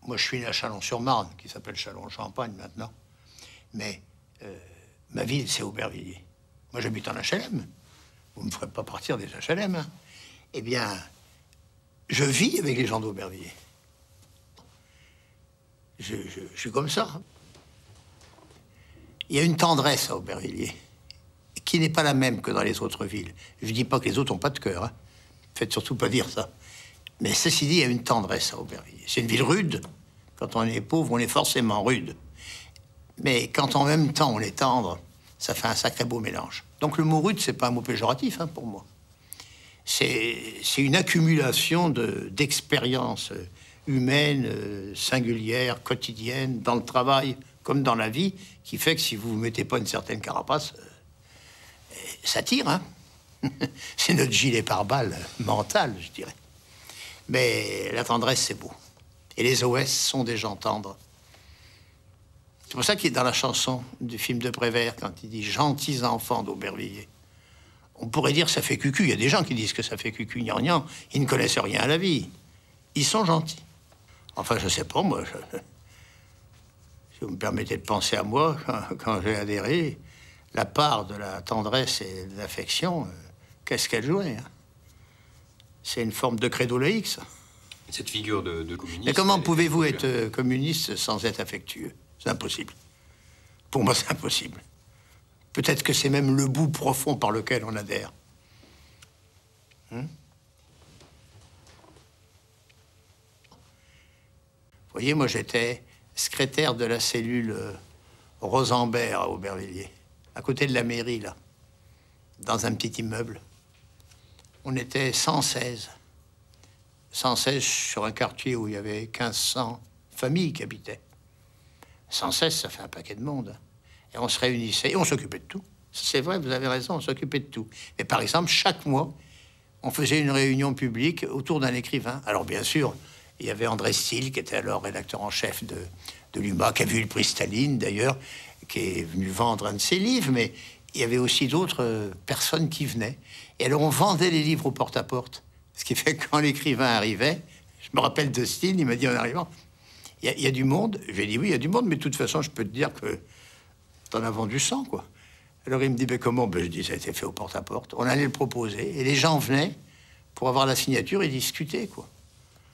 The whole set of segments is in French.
Moi, je suis né à Châlons-sur-Marne, qui s'appelle Châlons-en-Champagne maintenant. Mais ma ville, c'est Aubervilliers. Moi, j'habite en HLM. Vous ne me ferez pas partir des HLM, hein. Eh bien, je vis avec les gens d'Aubervilliers. Je suis comme ça. Hein. Il y a une tendresse à Aubervilliers, qui n'est pas la même que dans les autres villes. Je ne dis pas que les autres n'ont pas de cœur, hein. Faites surtout pas dire ça. Mais ceci dit, il y a une tendresse à Aubervilliers. C'est une ville rude. Quand on est pauvre, on est forcément rude. Mais quand en même temps on est tendre, ça fait un sacré beau mélange. Donc le mot rude, c'est pas un mot péjoratif, hein, pour moi. C'est une accumulation d'expériences humaines, singulières, quotidiennes, dans le travail comme dans la vie, qui fait que si vous ne mettez pas une certaine carapace, ça tire, hein. C'est notre gilet pare-balles mental, je dirais. Mais la tendresse, c'est beau. Et les OS sont des gens tendres. C'est pour ça qu'il est dans la chanson du film de Prévert, quand il dit « Gentils enfants d'Aubervilliers ». On pourrait dire que ça fait cucu. Il y a des gens qui disent que ça fait cucu, gnangnan. Ils ne connaissent rien à la vie. Ils sont gentils. Enfin, je sais pas, moi. Si vous me permettez de penser à moi, quand j'ai adhéré, la part de la tendresse et de l'affection, qu'est-ce qu'elle jouait, hein? C'est une forme de credo laïque, ça. Cette figure de communiste... Mais comment pouvez-vous être communiste sans être affectueux? C'est impossible. Pour moi, c'est impossible. Peut-être que c'est même le bout profond par lequel on adhère. Vous voyez, moi, j'étais secrétaire de la cellule Rosenberg à Aubervilliers, à côté de la mairie, là, dans un petit immeuble. On était 116. 116 sur un quartier où il y avait 1500 familles qui habitaient. 116, ça fait un paquet de monde. Et on se réunissait et on s'occupait de tout. C'est vrai, vous avez raison, on s'occupait de tout. Mais par exemple, chaque mois, on faisait une réunion publique autour d'un écrivain. Alors bien sûr, il y avait André Stille, qui était alors rédacteur en chef de l'UMA, qui a vu le prix Staline d'ailleurs, qui est venu vendre un de ses livres, mais il y avait aussi d'autres personnes qui venaient. Et alors on vendait les livres au porte-à-porte. Ce qui fait que quand l'écrivain arrivait, je me rappelle de Stille, il m'a dit en arrivant, il y a du monde. J'ai dit oui, il y a du monde, mais de toute façon, je peux te dire que t'en as vendu 100, quoi. Alors il me dit, ben comment? Ben, je dis, ça a été fait au porte-à-porte. On allait le proposer, et les gens venaient pour avoir la signature et discuter, quoi.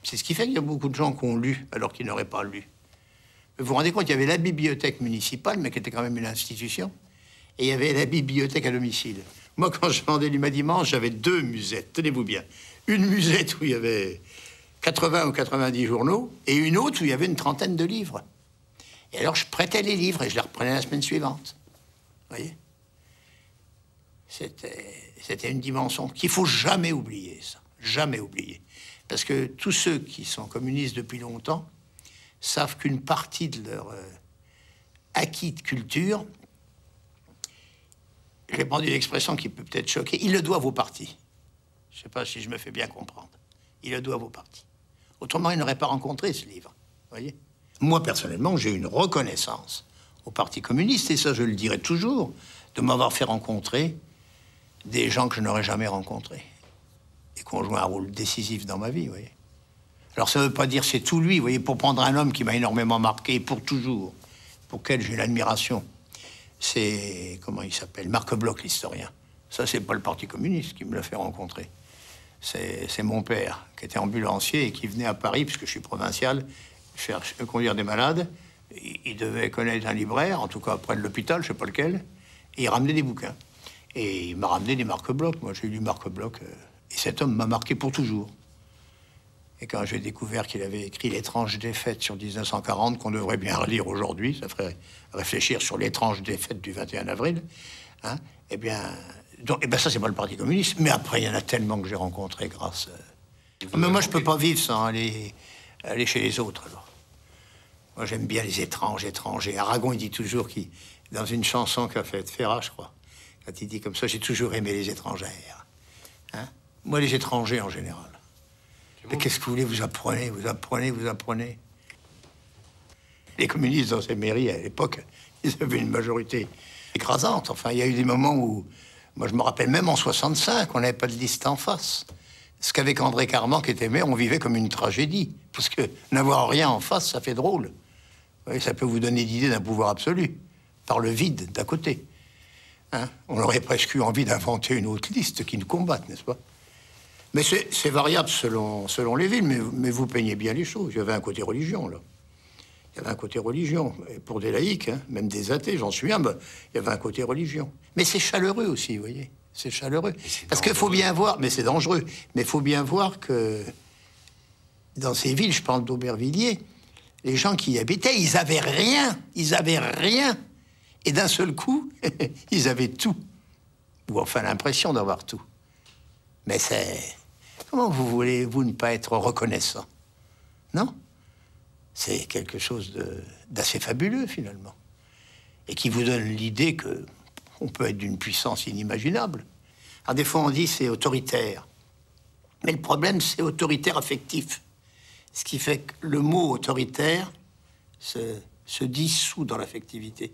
C'est ce qui fait qu'il y a beaucoup de gens qui ont lu, alors qu'ils n'auraient pas lu. Vous vous rendez compte, il y avait la bibliothèque municipale, mais qui était quand même une institution, et il y avait la bibliothèque à domicile. Moi, quand je vendais du dimanche, j'avais 2 musettes, tenez-vous bien. Une musette où il y avait 80 ou 90 journaux, et une autre où il y avait une trentaine de livres. Et alors, je prêtais les livres, et je les reprenais la semaine suivante. Vous voyez? C'était une dimension qu'il faut jamais oublier, ça. Jamais oublier. Parce que tous ceux qui sont communistes depuis longtemps savent qu'une partie de leur acquis de culture, j'ai pris une expression qui peut peut-être choquer, ils le doivent aux partis. Je ne sais pas si je me fais bien comprendre. Ils le doivent aux partis. Autrement, ils n'auraient pas rencontré ce livre. Vous voyez? Moi, personnellement, j'ai une reconnaissance au Parti communiste, et ça, je le dirai toujours, de m'avoir fait rencontrer des gens que je n'aurais jamais rencontrés et qui ont joué un rôle décisif dans ma vie, vous voyez. Alors, ça ne veut pas dire c'est tout lui, vous voyez, pour prendre un homme qui m'a énormément marqué, pour toujours, pour lequel j'ai une admiration. C'est, comment il s'appelle, Marc Bloch, l'historien. Ça, c'est pas le Parti communiste qui me l'a fait rencontrer. C'est mon père, qui était ambulancier et qui venait à Paris, puisque je suis provincial, faire conduire des malades. Il devait connaître un libraire, en tout cas près de l'hôpital, je sais pas lequel, et il ramenait des bouquins. Et il m'a ramené des Marc Bloch. Moi, j'ai lu Marc Bloch, et cet homme m'a marqué pour toujours. Et quand j'ai découvert qu'il avait écrit L'étrange défaite sur 1940, qu'on devrait bien relire aujourd'hui, ça ferait réfléchir sur l'étrange défaite du 21 avril, hein, eh bien, ça, c'est pas le Parti communiste. Mais après, il y en a tellement que j'ai rencontrés grâce... Mais moi, je peux pas vivre sans aller chez les autres, alors. Moi, j'aime bien les étrangers. Aragon, il dit toujours, dans une chanson qu'a faite Ferrat, je crois, quand il dit comme ça, j'ai toujours aimé les étrangères. Hein? Moi, les étrangers, en général. Mais qu'est-ce que vous voulez, vous apprenez. Les communistes dans ces mairies, à l'époque, ils avaient une majorité écrasante. Enfin, il y a eu des moments où... Moi, je me rappelle même en 65, on n'avait pas de liste en face. ce qu'avec André Carman, qui était maire, on vivait comme une tragédie. Parce que n'avoir rien en face, ça fait drôle. Vous voyez, ça peut vous donner l'idée d'un pouvoir absolu, par le vide d'à côté. Hein, on aurait presque eu envie d'inventer une autre liste qui nous combatte, n'est-ce pas? Mais c'est variable selon les villes, mais vous peignez bien les choses. Il y avait un côté religion, là. Il y avait un côté religion. Et pour des laïcs, hein, même des athées, j'en suis un, ben, il y avait un côté religion. Mais c'est chaleureux aussi, vous voyez. C'est chaleureux. Parce qu'il faut bien voir, mais c'est dangereux, mais il faut bien voir que dans ces villes, je parle d'Aubervilliers, les gens qui y habitaient, ils avaient rien. Ils avaient rien. Et d'un seul coup, ils avaient tout. Ou enfin l'impression d'avoir tout. Mais c'est... Comment voulez-vous ne pas être reconnaissant? Non? C'est quelque chose d'assez fabuleux, finalement. Et qui vous donne l'idée que on peut être d'une puissance inimaginable. Alors, des fois, on dit c'est autoritaire. Mais le problème, c'est autoritaire affectif. Ce qui fait que le mot autoritaire se dissout dans l'affectivité.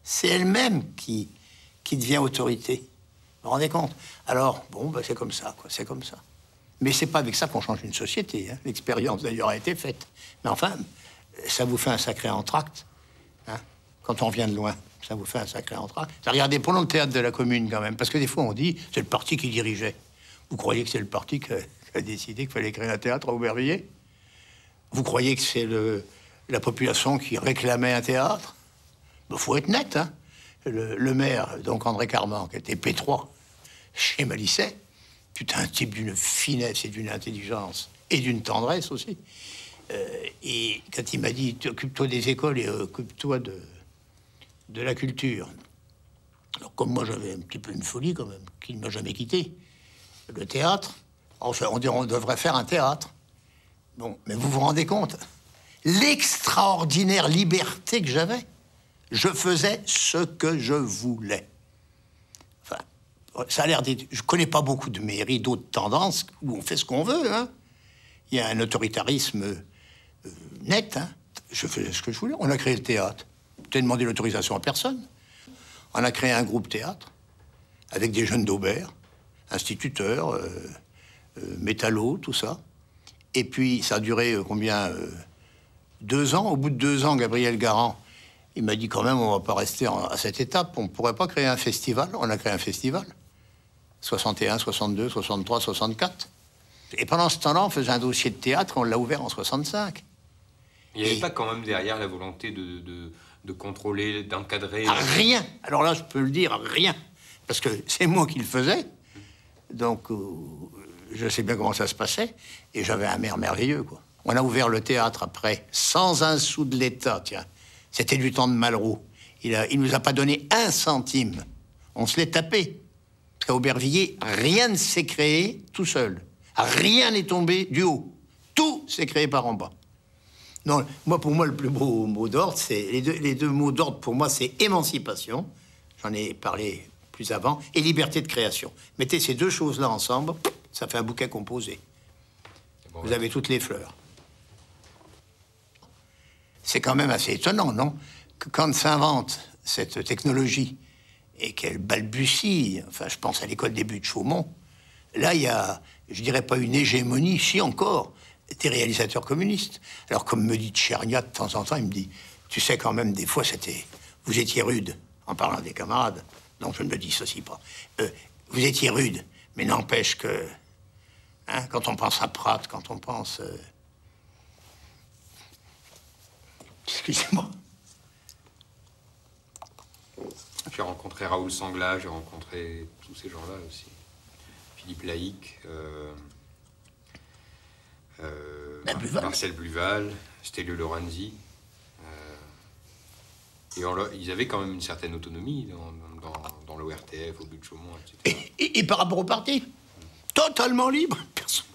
C'est elle-même qui devient autorité. Vous vous rendez compte? Alors, bon, ben, c'est comme ça, quoi, c'est comme ça. Mais c'est pas avec ça qu'on change une société. Hein. L'expérience, d'ailleurs, a été faite. Mais enfin, ça vous fait un sacré entracte. Hein. Quand on vient de loin, ça vous fait un sacré entracte. Regardez, prenons le théâtre de la commune, quand même. Parce que des fois, on dit, c'est le parti qui dirigeait. Vous croyez que c'est le parti qui a décidé qu'il fallait créer un théâtre à Aubervilliers? Vous croyez que c'est la population qui réclamait un théâtre? Il faut être net, hein. Le maire, donc André Carman, qui était P3 chez Malicet, putain, un type d'une finesse et d'une intelligence et d'une tendresse aussi. Et quand il m'a dit, occupe-toi des écoles et occupe-toi de la culture. Alors, comme moi, j'avais un petit peu une folie, quand même, qui ne m'a jamais quitté. Le théâtre, enfin, on devrait faire un théâtre. Bon, mais vous vous rendez compte? L'extraordinaire liberté que j'avais. Je faisais ce que je voulais. Enfin, ça a l'air d'être... Je connais pas beaucoup de mairies, d'autres tendances, où on fait ce qu'on veut, hein. Il y a un autoritarisme net, hein. Je faisais ce que je voulais. On a créé le théâtre. Je n'ai demandé l'autorisation à personne. On a créé un groupe théâtre, avec des jeunes d'Aubert, instituteurs, métallos, tout ça. Et puis, ça a duré, combien 2 ans. Au bout de 2 ans, Gabriel Garand, il m'a dit quand même, on va pas rester à cette étape. On pourrait pas créer un festival. On a créé un festival. 61, 62, 63, 64. Et pendant ce temps-là, on faisait un dossier de théâtre, on l'a ouvert en 65. Il n'y avait pas quand même derrière la volonté de contrôler, d'encadrer... Rien. Alors là, je peux le dire, rien. Parce que c'est moi qui le faisais. Donc, je sais bien comment ça se passait. Et j'avais un maire merveilleux, quoi. On a ouvert le théâtre après, sans un sou de l'État, tiens. C'était du temps de Malraux. Il nous a pas donné 1 centime. On se l'est tapé. Parce qu'à Aubervilliers, rien ne s'est créé tout seul. Rien n'est tombé du haut. Tout s'est créé par en bas. Non, pour moi, le plus beau mot d'ordre, c'est... Les deux mots d'ordre, pour moi, c'est émancipation. J'en ai parlé plus avant. Et liberté de création. Mettez ces deux choses-là ensemble, ça fait un bouquet composé. Bon, vous avez toutes les fleurs. C'est quand même assez étonnant, non? Que quand s'invente cette technologie et qu'elle balbutie, enfin, je pense à l'école des Buttes de Chaumont, là, il y a, je dirais pas une hégémonie, si encore, des réalisateurs communistes. Alors, comme me dit Tchernia de temps en temps, il me dit, tu sais, quand même, des fois, vous étiez rude, en parlant des camarades, donc je ne me dissocie pas. Vous étiez rude, mais n'empêche que, hein, quand on pense à Pratt, quand on pense... Excusez-moi. J'ai rencontré Raoul Sangla, j'ai rencontré tous ces gens-là aussi. Philippe Laïc, Marcel Bluval, Stelio Lorenzi. Et ils avaient quand même une certaine autonomie dans l'ORTF, au but de Chaumont, etc. Et par rapport au parti, totalement libre,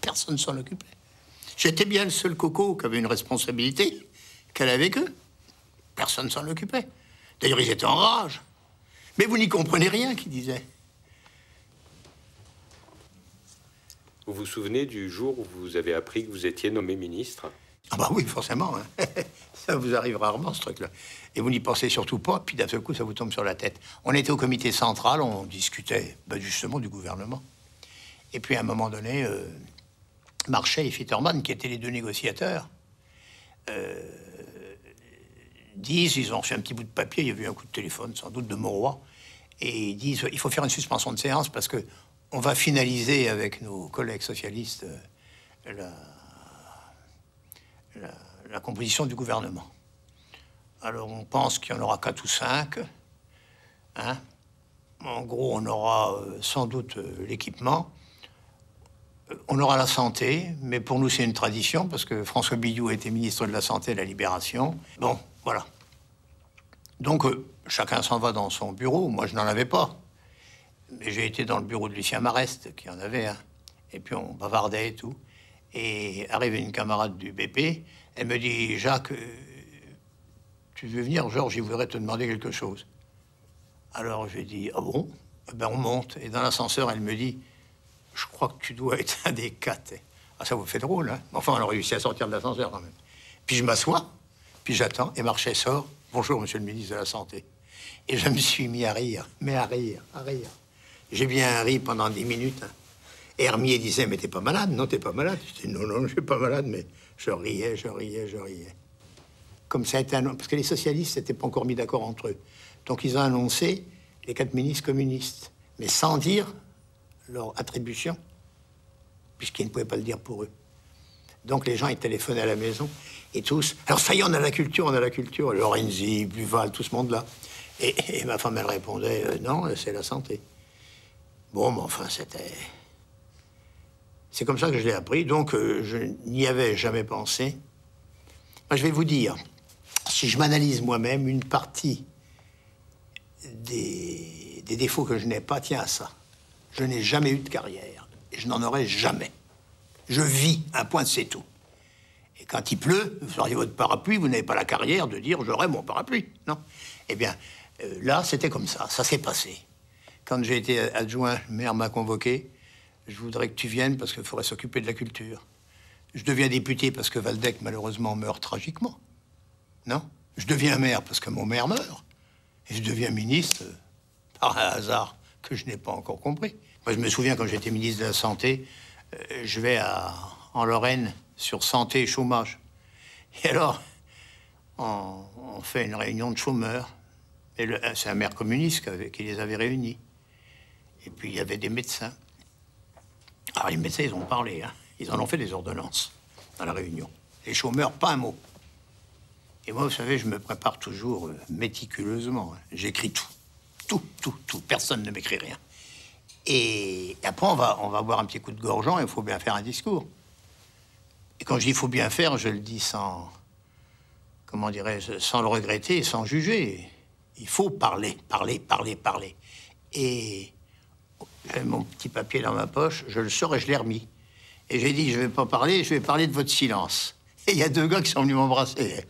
personne ne s'en occupait. J'étais bien le seul coco qui avait une responsabilité, qu'elle avait eux. Personne ne s'en occupait. D'ailleurs, ils étaient en rage. Mais vous n'y comprenez rien, qu'ils disaient. Vous vous souvenez du jour où vous avez appris que vous étiez nommé ministre? Ah bah oui, forcément. Hein. Ça vous arrive rarement, ce truc-là. Et vous n'y pensez surtout pas, puis d'un seul coup, ça vous tombe sur la tête. On était au comité central, on discutait justement du gouvernement. Et puis, à un moment donné, Marchais et Fitterman, qui étaient les deux négociateurs, disent, ils ont fait un petit bout de papier, il y a eu un coup de téléphone, sans doute, de Mauroy, et ils disent, il faut faire une suspension de séance parce que on va finaliser avec nos collègues socialistes la composition du gouvernement. Alors, on pense qu'il y en aura 4 ou 5. Hein. En gros, on aura sans doute l'équipement. On aura la santé, mais pour nous, c'est une tradition, parce que François Billoux était ministre de la Santé à la Libération. Bon, voilà. Donc, chacun s'en va dans son bureau. Moi, je n'en avais pas. Mais j'ai été dans le bureau de Lucien Marest, qui en avait un. Et puis, on bavardait et tout. Et arrivait une camarade du BP, elle me dit, Jacques, tu veux venir, Georges, il voudrait te demander quelque chose. Alors j'ai dit, ah bon? Eh ben on monte. Et dans l'ascenseur, elle me dit, je crois que tu dois être un des 4. Ah, ça vous fait drôle, hein? Enfin, on a réussi à sortir de l'ascenseur quand même. Puis je m'assois, puis j'attends, et Marchais sort. Bonjour, monsieur le ministre de la Santé. Et je me suis mis à rire, mais à rire, à rire. J'ai bien ri pendant 10 minutes. Hein. Et Hermier disait, mais t'es pas malade? Non, t'es pas malade. Je dis, non, non, je suis pas malade, mais je riais, je riais, je riais. Comme ça a été annoncé, parce que les socialistes n'étaient pas encore mis d'accord entre eux. Donc ils ont annoncé les 4 ministres communistes, mais sans dire leur attribution, puisqu'ils ne pouvaient pas le dire pour eux. Donc les gens, ils téléphonaient à la maison, et tous, alors ça y est, on a la culture, on a la culture. Lorenzi, Buval, tout ce monde-là. Et ma femme, elle répondait, non, c'est la santé. Bon, mais enfin, c'était... C'est comme ça que je l'ai appris, donc je n'y avais jamais pensé. Moi, je vais vous dire, si je m'analyse moi-même, une partie des défauts que je n'ai pas tient à ça. Je n'ai jamais eu de carrière, et je n'en aurai jamais. Je vis, un point, c'est tout. Et quand il pleut, vous auriez votre parapluie, vous n'avez pas la carrière de dire « j'aurai mon parapluie ». Non. Eh bien, là, c'était comme ça s'est passé. Quand j'ai été adjoint, le maire m'a convoqué. Je voudrais que tu viennes parce qu'il faudrait s'occuper de la culture. Je deviens député parce que Waldeck, malheureusement, meurt tragiquement. Non? Je deviens maire parce que mon maire meurt. Et je deviens ministre par un hasard que je n'ai pas encore compris. Moi, je me souviens, quand j'étais ministre de la Santé, je vais en Lorraine sur santé et chômage. Et alors, on fait une réunion de chômeurs. Et c'est un maire communiste qui les avait réunis. Et puis, il y avait des médecins. Alors, les médecins, ils ont parlé, hein. Ils en ont fait des ordonnances dans la réunion. Les chômeurs, pas un mot. Et moi, vous savez, je me prépare toujours méticuleusement. Hein. J'écris tout. Tout, tout, tout. Personne ne m'écrit rien. Et après, on va boire un petit coup de gorgeant et il faut bien faire un discours. Et quand je dis « il faut bien faire », je le dis sans... Comment dirais-je? Sans le regretter et sans juger. Il faut parler, parler, parler, parler. Et... J'avais mon petit papier dans ma poche, je le sors et je l'ai remis. Et j'ai dit, je vais pas parler, je vais parler de votre silence. Et il y a 2 gars qui sont venus m'embrasser.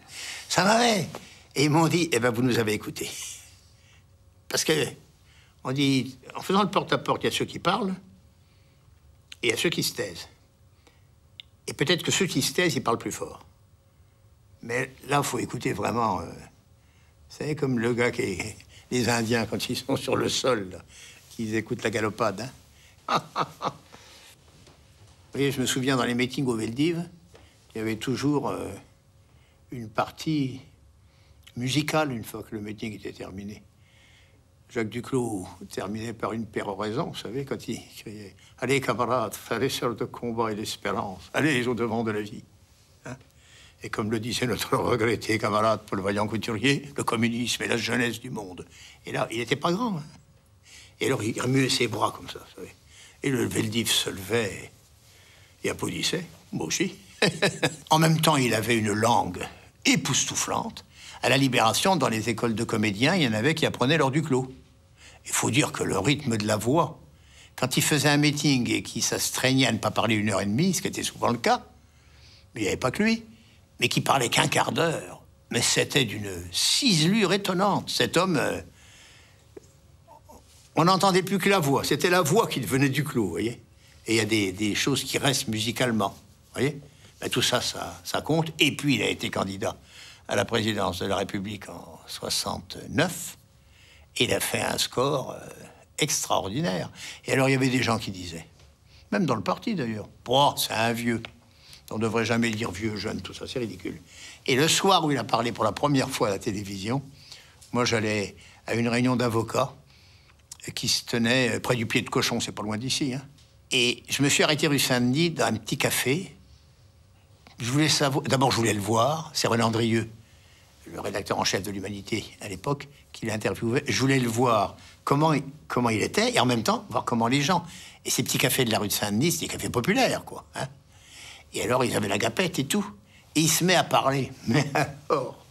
Ça m'avait. Et ils m'ont dit, eh ben, vous nous avez écoutés. Parce que, on dit, en faisant le porte-à-porte, il y a ceux qui parlent et il y a ceux qui se taisent. Et peut-être que ceux qui se taisent, ils parlent plus fort. Mais là, il faut écouter vraiment. Vous savez, comme le gars les Indiens, quand ils sont sur le sol, là. Ils écoutent la galopade. Hein. Vous voyez, je me souviens dans les meetings au Veldiv, il y avait toujours une partie musicale une fois que le meeting était terminé. Jacques Duclos terminait par une péroraison, vous savez, quand il criait « Allez, camarades, allez sur le combat et l'espérance, allez au-devant de la vie. Hein » Et comme le disait notre regretté camarade Paul Vaillant-Couturier, le communisme est la jeunesse du monde. Et là, il n'était pas grand. Hein. Et alors, il remuait ses bras comme ça, vous savez. Et le Veldiv se levait et applaudissait, moi aussi. En même temps, il avait une langue époustouflante. À la Libération, dans les écoles de comédiens, il y en avait qui apprenaient l'heure du clos. Il faut dire que le rythme de la voix, quand il faisait un meeting et qu'il s'astreignait à ne pas parler 1h30, ce qui était souvent le cas, mais il n'y avait pas que lui, mais qui parlait qu'1 quart d'heure. Mais c'était d'une ciselure étonnante. Cet homme... on n'entendait plus que la voix. C'était la voix qui devenait Duclos, vous voyez. Et il y a des choses qui restent musicalement, vous voyez. Ben, tout ça, ça compte. Et puis, il a été candidat à la présidence de la République en 69. Et il a fait un score extraordinaire. Et alors, il y avait des gens qui disaient, Même dans le parti, d'ailleurs. Oh, c'est un vieux. On ne devrait jamais dire vieux, jeune, tout ça, c'est ridicule. Et le soir où il a parlé pour la première fois à la télévision, moi, j'allais à une réunion d'avocats qui se tenait près du Pied de Cochon, c'est pas loin d'ici, hein. Et je me suis arrêté rue Saint-Denis dans un petit café. Je voulais savoir... D'abord, je voulais le voir. C'est René Andrieux, le rédacteur en chef de l'Humanité à l'époque, qui l'a interviewé. Je voulais le voir, comment il était, et en même temps, voir comment les gens... Et ces petits cafés de la rue de Saint-Denis, c'est des cafés populaires, quoi, hein. Et alors, ils avaient la gapette et tout. Et il se met à parler. Mais alors,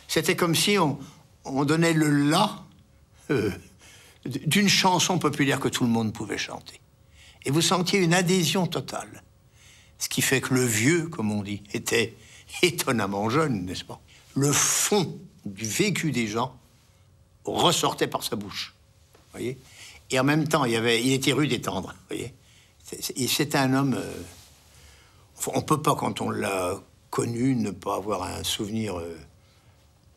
c'était comme si on donnait le la d'une chanson populaire que tout le monde pouvait chanter. Et vous sentiez une adhésion totale. Ce qui fait que le vieux, comme on dit, était étonnamment jeune, n'est-ce pas? Le fond du vécu des gens ressortait par sa bouche, voyez. Et en même temps, il était rude et tendre, voyez. C'était un homme... on peut pas, quand on l'a connu, ne pas avoir un souvenir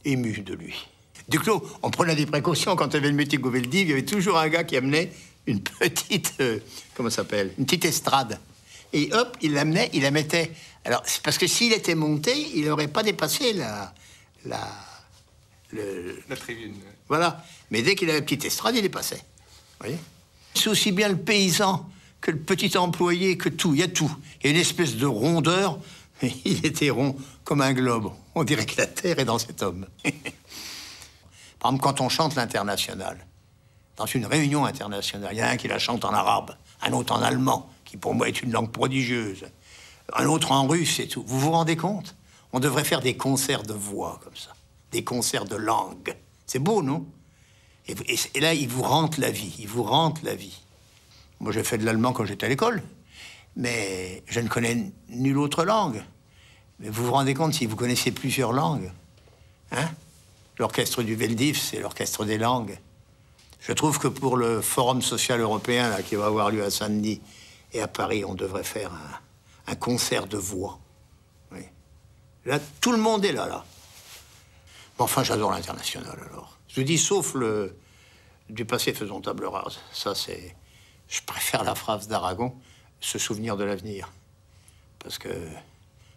ému de lui. Duclos, on prenait des précautions quand il y avait le meeting au Veldiv, il y avait toujours un gars qui amenait une petite, comment ça s'appelle, une petite estrade. Et hop, il l'amenait, il la mettait. Alors, c'est parce que s'il était monté, il n'aurait pas dépassé la tribune. Voilà. Mais dès qu'il avait une petite estrade, il dépassait. Vous voyez? C'est aussi bien le paysan que le petit employé, que tout. Il y a tout. Il y a une espèce de rondeur. Il était rond comme un globe. On dirait que la terre est dans cet homme. Par exemple, quand on chante l'Internationale, dans une réunion internationale, il y en a un qui la chante en arabe, un autre en allemand, qui pour moi est une langue prodigieuse, un autre en russe et tout. Vous vous rendez compte? On devrait faire des concerts de voix comme ça, des concerts de langue. C'est beau, non? Et là, il vous rente la vie, il vous rente la vie. Moi, j'ai fait de l'allemand quand j'étais à l'école, mais je ne connais nulle autre langue. Mais vous vous rendez compte si vous connaissez plusieurs langues, hein? L'orchestre du Veldiv, c'est l'orchestre des langues. Je trouve que pour le Forum social européen là, qui va avoir lieu à Saint-Denis et à Paris, on devrait faire un concert de voix. Oui. Là, tout le monde est là. Bon, enfin, j'adore l'Internationale, alors. Je dis, sauf le... Du passé, faisons table rase. Ça, c'est... Je préfère la phrase d'Aragon, se souvenir de l'avenir. Parce que,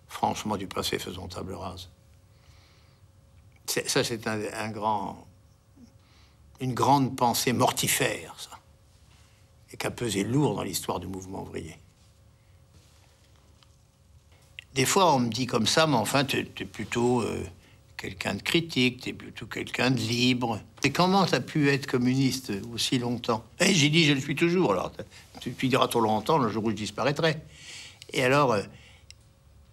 franchement, du passé, faisons table rase. Ça, c'est une grande pensée mortifère, ça. Et qui a pesé lourd dans l'histoire du mouvement ouvrier. Des fois, on me dit comme ça, mais enfin, t'es plutôt quelqu'un de critique, t'es plutôt quelqu'un de libre. Et comment t'as pu être communiste aussi longtemps? Et j'ai dit, je le suis toujours, alors. Tu diras trop longtemps, le jour où je disparaîtrai. Et alors...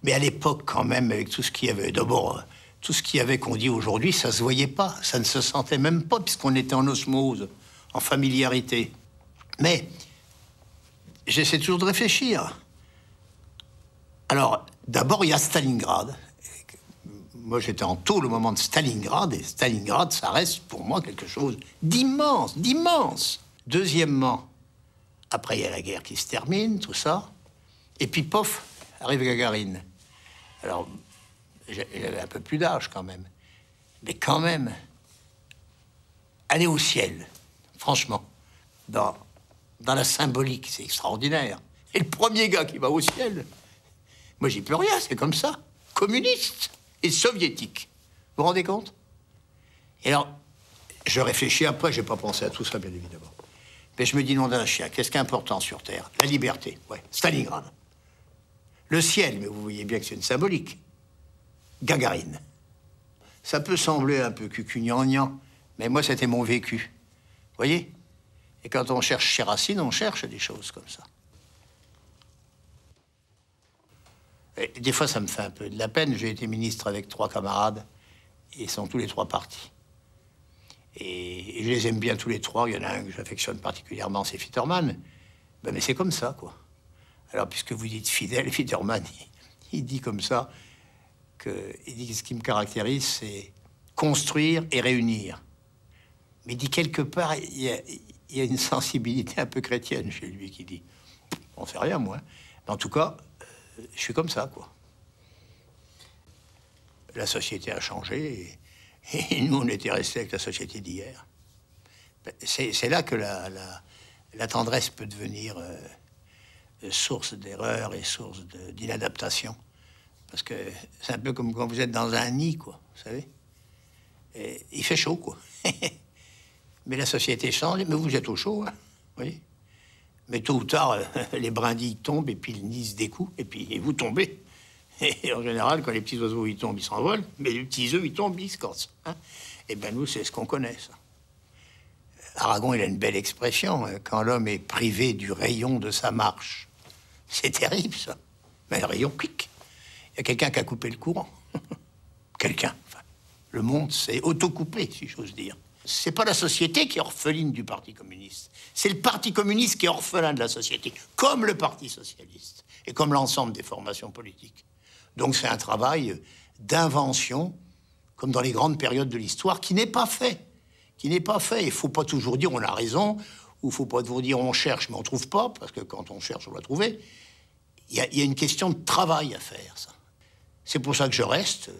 mais à l'époque, quand même, avec tout ce qu'il y avait... D'abord... tout ce qu'il y avait qu'on dit aujourd'hui, ça se voyait pas, ça ne se sentait même pas, puisqu'on était en osmose, en familiarité. Mais j'essaie toujours de réfléchir. Alors, d'abord, il y a Stalingrad. Moi, j'étais en tôle au moment de Stalingrad, et Stalingrad, ça reste pour moi quelque chose d'immense, d'immense. Deuxièmement, après, il y a la guerre qui se termine, tout ça. Et puis, pof, arrive Gagarine. Alors... j'avais un peu plus d'âge, quand même. Mais quand même, aller au ciel, franchement, dans la symbolique, c'est extraordinaire. Et le premier gars qui va au ciel, moi, j'y peux rien, c'est comme ça. Communiste et soviétique. Vous vous rendez compte? Et alors, je réfléchis après, j'ai pas pensé à tout ça, bien évidemment. Mais je me dis, nom d'un chien, qu'est-ce qui est important sur Terre? La liberté, ouais, Stalingrad. Le ciel, mais vous voyez bien que c'est une symbolique. Gagarine. Ça peut sembler un peu cucugnangnang, mais moi, c'était mon vécu. Vous voyez? Et quand on cherche chez Racine, on cherche des choses comme ça. Et des fois, ça me fait un peu de la peine. J'ai été ministre avec 3 camarades, et ils sont tous les 3 partis. Et je les aime bien tous les 3. Il y en a un que j'affectionne particulièrement, c'est Fitterman. Ben, mais c'est comme ça, quoi. Alors, puisque vous dites fidèle, Fitterman, il dit comme ça... il dit que ce qui me caractérise, c'est construire et réunir. Mais il dit quelque part, il y a une sensibilité un peu chrétienne chez lui qui dit, on sait rien, moi. Mais en tout cas, je suis comme ça, quoi. La société a changé et nous, on était restés avec la société d'hier. C'est là que la tendresse peut devenir source d'erreurs et source d'inadaptation. Parce que c'est un peu comme quand vous êtes dans un nid, quoi, vous savez. Et il fait chaud, quoi. Mais la société change, mais vous êtes au chaud, hein, vous voyez. Mais tôt ou tard, les brindilles tombent, et puis le nid se découle, et puis vous tombez. Et en général, quand les petits oiseaux ils tombent, ils s'envolent, mais les petits œufs, ils tombent, ils se cassent. Hein. Et bien nous, c'est ce qu'on connaît, ça. Aragon, il a une belle expression, hein, quand l'homme est privé du rayon de sa marche. C'est terrible, ça. Mais le rayon, clic. Il y a quelqu'un qui a coupé le courant. Quelqu'un. Enfin, le monde s'est autocoupé, si j'ose dire. C'est pas la société qui est orpheline du Parti communiste. C'est le Parti communiste qui est orphelin de la société, comme le Parti socialiste, et comme l'ensemble des formations politiques. Donc c'est un travail d'invention, comme dans les grandes périodes de l'histoire, qui n'est pas fait. Qui n'est pas fait. Il ne faut pas toujours dire on a raison, ou il ne faut pas toujours dire on cherche mais on ne trouve pas, parce que quand on cherche, on doit trouver. Il y a une question de travail à faire, ça. C'est pour ça que je reste,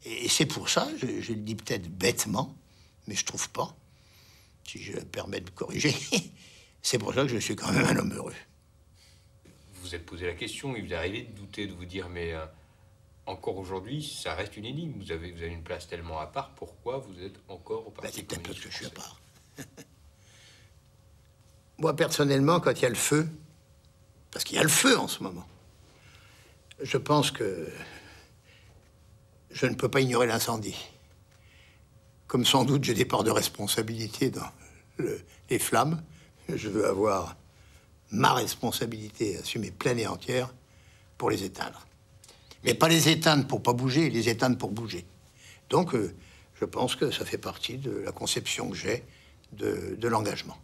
et c'est pour ça, je le dis peut-être bêtement, mais je trouve pas, si je me permets de me corriger, c'est pour ça que je suis quand même un homme heureux. Vous vous êtes posé la question, il vous est arrivé de douter, de vous dire, mais encore aujourd'hui, ça reste une énigme. Vous avez une place tellement à part, pourquoi vous êtes encore au Parti C'est peut-être parce communiste que je suis à part. Moi, personnellement, quand il y a le feu, parce qu'il y a le feu en ce moment, je pense que je ne peux pas ignorer l'incendie. Comme sans doute j'ai des parts de responsabilité dans les flammes, je veux avoir ma responsabilité assumée pleine et entière pour les éteindre. Mais pas les éteindre pour pas bouger, les éteindre pour bouger. Donc, je pense que ça fait partie de la conception que j'ai de l'engagement.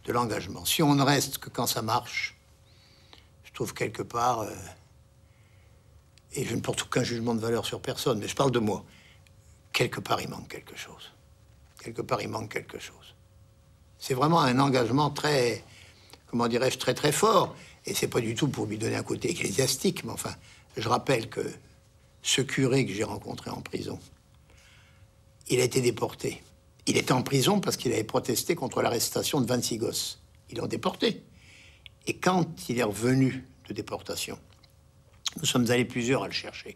De l'engagement. Si on ne reste que quand ça marche, je trouve quelque part... et je ne porte aucun jugement de valeur sur personne, mais je parle de moi. Quelque part, il manque quelque chose. Quelque part, il manque quelque chose. C'est vraiment un engagement très, comment dirais-je, très très fort. Et c'est pas du tout pour lui donner un côté ecclésiastique, mais enfin, je rappelle que ce curé que j'ai rencontré en prison, il a été déporté. Il était en prison parce qu'il avait protesté contre l'arrestation de 26 gosses. Ils l'ont déporté. Et quand il est revenu de déportation, nous sommes allés plusieurs à le chercher.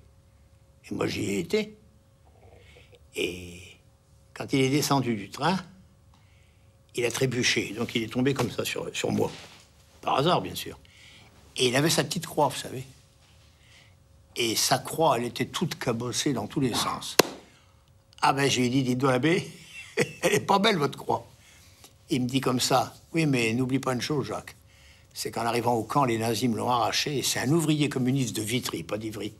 Et moi, j'y ai été. Et quand il est descendu du train, il a trébuché. Donc il est tombé comme ça sur moi. Par hasard, bien sûr. Et il avait sa petite croix, vous savez. Et sa croix, elle était toute cabossée dans tous les sens. Ah ben, je lui ai dit, dites-donc, l'abbé, elle est pas belle, votre croix. Il me dit comme ça, oui, mais n'oublie pas une chose, Jacques. C'est qu'en arrivant au camp, les nazis me l'ont arraché, et c'est un ouvrier communiste de Vitry, pas d'Ivry,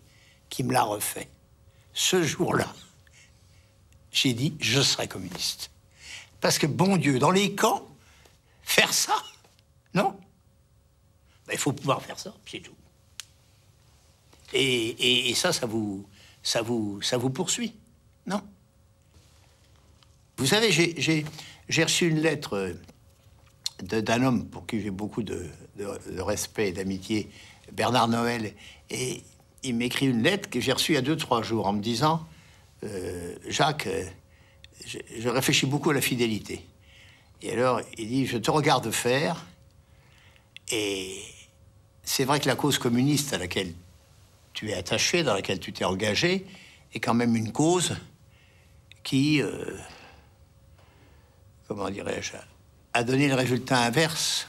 qui me l'a refait. Ce jour-là, j'ai dit, je serai communiste. Parce que, bon Dieu, dans les camps, faire ça, non? Ben, il faut pouvoir faire ça, c'est tout. Et ça vous poursuit, non? Vous savez, j'ai reçu une lettre d'un homme pour qui j'ai beaucoup de respect et d'amitié, Bernard Noël, et il m'écrit une lettre que j'ai reçue il y a 2-3 jours en me disant Jacques, je réfléchis beaucoup à la fidélité. Et alors, il dit, je te regarde faire, et c'est vrai que la cause communiste à laquelle tu es attaché, dans laquelle tu t'es engagé, est quand même une cause qui, comment dirais-je, a donné le résultat inverse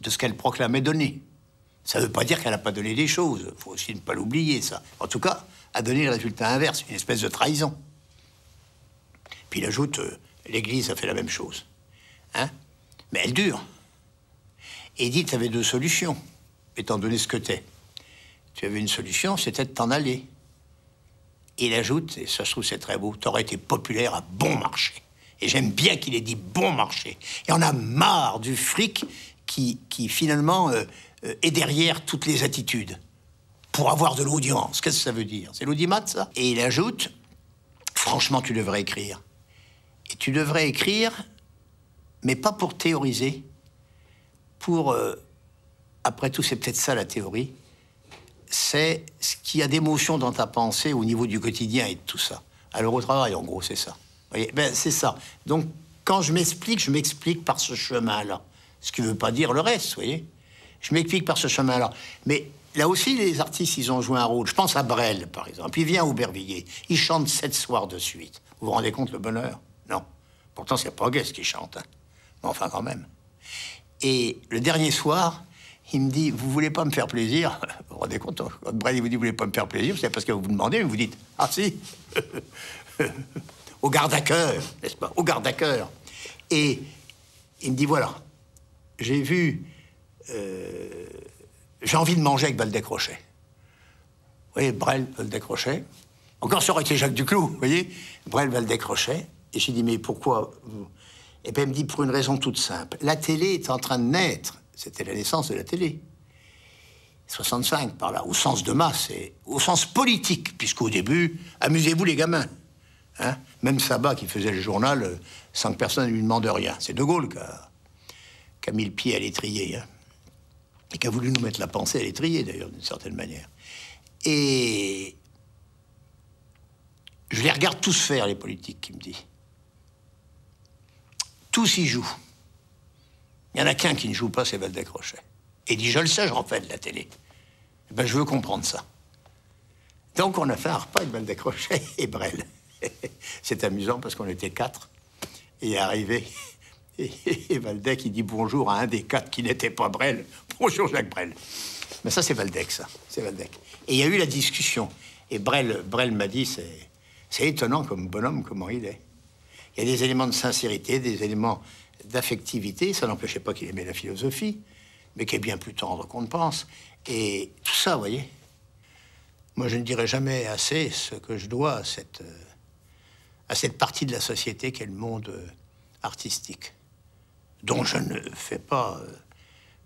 de ce qu'elle proclamait donner. Ça ne veut pas dire qu'elle n'a pas donné des choses. Il faut aussi ne pas l'oublier, ça. En tout cas, a donné le résultat inverse, une espèce de trahison. Puis il ajoute, l'Église a fait la même chose. Hein? Mais elle dure. Et il dit, tu avais 2 solutions, étant donné ce que t'es. Tu avais une solution, c'était de t'en aller. Et il ajoute, et ça je trouve c'est très beau, t'aurais été populaire à bon marché. Et j'aime bien qu'il ait dit bon marché. Et on a marre du fric qui finalement est derrière toutes les attitudes. Pour avoir de l'audience. Qu'est-ce que ça veut dire? C'est l'audimat, ça? Et il ajoute, franchement, tu devrais écrire. Et tu devrais écrire, mais pas pour théoriser, pour... après tout, c'est peut-être ça la théorie, c'est ce qu'il y a d'émotion dans ta pensée au niveau du quotidien et de tout ça. Alors au travail, en gros, c'est ça. Vous voyez, ben, c'est ça. Donc, quand je m'explique par ce chemin-là. Ce qui ne veut pas dire le reste, vous voyez. Je m'explique par ce chemin-là. Mais là aussi, les artistes, ils ont joué un rôle. Je pense à Brel, par exemple. Il vient à Aubervilliers. Il chante 7 soirs de suite. Vous vous rendez compte le bonheur? Non. Pourtant, c'est pas Guest qui chante. Hein. Mais enfin, quand même. Et le dernier soir, il me dit, vous voulez pas me faire plaisir? Vous vous rendez compte? Quand Brel, il vous dit, vous voulez pas me faire plaisir, c'est parce que vous vous demandez, mais vous dites, ah si, au garde à cœur, n'est-ce pas? Au garde à cœur. Et il me dit, voilà, j'ai vu... j'ai envie de manger avec Valdec-Rochet. Vous voyez, Brel, Valdec-Rochet. Encore, ça aurait été Jacques Duclos, vous voyez? Brel, Valdec-Rochet. Et j'ai dit, mais pourquoi vous... Et puis, elle me dit, pour une raison toute simple. La télé est en train de naître. C'était la naissance de la télé. 65, par là, au sens de masse, et au sens politique, puisqu'au début, amusez-vous les gamins. Hein? Même Sabat, qui faisait le journal, sans que personne ne lui demande rien. C'est De Gaulle qui a mis le pied à l'étrier. Hein? Et qui a voulu nous mettre la pensée à l'étrier, d'ailleurs, d'une certaine manière. Et je les regarde tous faire, les politiques, qui me dit. Tous y jouent. Il n'y en a qu'un qui ne joue pas, c'est Valdec-Rochet. Et il dit, je le sais, j'en fais de la télé. Eh ben, je veux comprendre ça. Donc, on a fait un repas avec Valdec-Rochet et Brel. C'est amusant parce qu'on était 4. Et arrivé, et Valdec, il dit bonjour à un des 4 qui n'était pas Brel. Bonjour Jacques Brel. Mais ça, c'est Valdec, ça. C'est Valdec. Et il y a eu la discussion. Et Brel m'a dit, c'est étonnant comme bonhomme, comment il est. Il y a des éléments de sincérité, des éléments d'affectivité. Ça n'empêchait pas qu'il aimait la philosophie, mais qui est bien plus tendre qu'on ne pense. Et tout ça, vous voyez. Moi, je ne dirai jamais assez ce que je dois à cette partie de la société qu'est le monde artistique, dont je ne fais pas,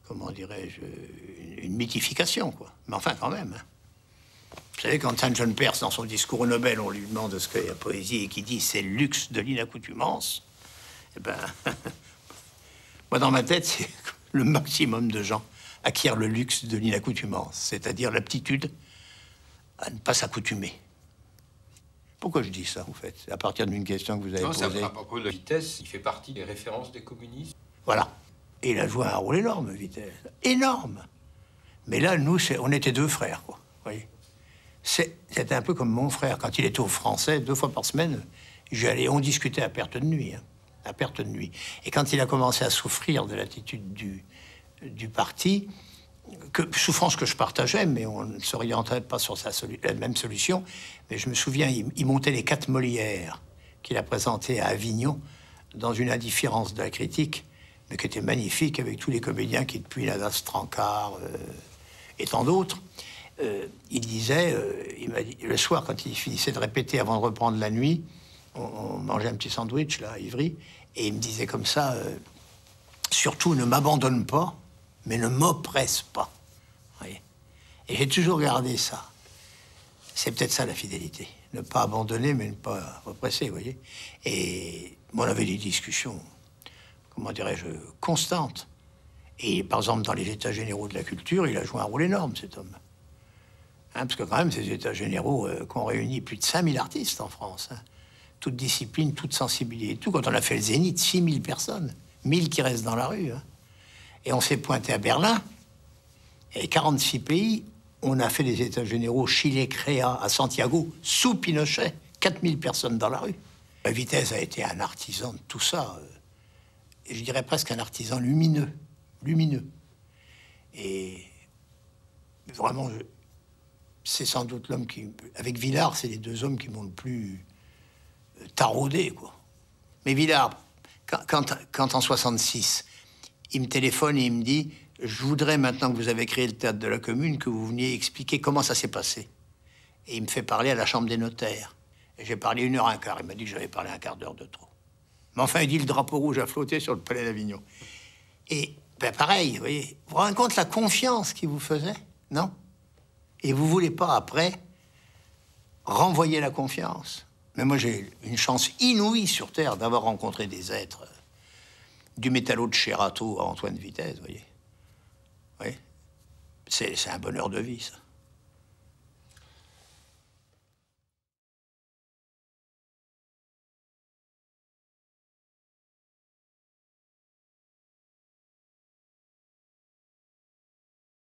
comment dirais-je, une mythification, quoi. Mais enfin, quand même. Hein. Vous savez, quand Saint John Perse, dans son discours au Nobel, on lui demande ce qu'est la poésie et qu'il dit c'est le luxe de l'inaccoutumance, eh ben, moi, dans ma tête, c'est le maximum de gens acquièrent le luxe de l'inaccoutumance, c'est-à-dire l'aptitude à ne pas s'accoutumer. Pourquoi je dis ça, en fait? À partir d'une question que vous avez posée. À propos de Vitesse, il fait partie des références des communistes. Voilà. Et il a joué un rôle énorme, Vitesse. Énorme. Mais là, nous, on était 2 frères, quoi. Vous voyez? C'était un peu comme mon frère. Quand il était au Français, 2 fois par semaine, on discutait à perte de nuit. Hein, à perte de nuit. Et quand il a commencé à souffrir de l'attitude du parti, souffrance que je partageais, mais on ne s'orientait pas sur la même solution. Mais je me souviens, il montait les 4 Molières qu'il a présentés à Avignon, dans une indifférence de la critique, mais qui était magnifique, avec tous les comédiens qui, depuis Nadas Trancard et tant d'autres, il disait, il m'a dit, le soir, quand il finissait de répéter avant de reprendre la nuit, on mangeait un petit sandwich, là, à Ivry, et il me disait comme ça, surtout ne m'abandonne pas, mais ne m'oppresse pas. Voyez. Et j'ai toujours gardé ça. C'est peut-être ça, la fidélité. Ne pas abandonner, mais ne pas oppresser, vous voyez. Et on avait des discussions, comment dirais-je, constantes. Et par exemple, dans les États généraux de la culture, il a joué un rôle énorme, cet homme. Hein, parce que quand même, ces États généraux qui ont réuni plus de 5000 artistes en France, hein, toute discipline, toute sensibilité, tout. Quand on a fait le Zénith, 6000 personnes, 1000 qui restent dans la rue. Hein. Et on s'est pointé à Berlin, et 46 pays, on a fait des États généraux, Chile, Créa, à Santiago, sous Pinochet, 4000 personnes dans la rue. Vitesse a été un artisan de tout ça, et je dirais presque un artisan lumineux. Et vraiment, c'est sans doute l'homme qui... Avec Villard, c'est les 2 hommes qui m'ont le plus taraudé, quoi. Mais Villard, quand en 66, il me téléphone et il me dit « Je voudrais, maintenant que vous avez créé le Théâtre de la Commune, que vous veniez expliquer comment ça s'est passé. » Et il me fait parler à la Chambre des notaires. Et j'ai parlé 1h15. Il m'a dit que j'avais parlé un quart d'heure de trop. Mais enfin, il dit « Le drapeau rouge a flotté sur le palais d'Avignon. » Et ben pareil, vous voyez, vous vous rendez compte la confiance qu'il vous faisait, non? Et vous voulez pas, après, renvoyer la confiance. Mais moi, j'ai une chance inouïe sur Terre d'avoir rencontré des êtres... du métallo de Cherato à Antoine Vitesse, vous voyez. Oui. C'est un bonheur de vie, ça.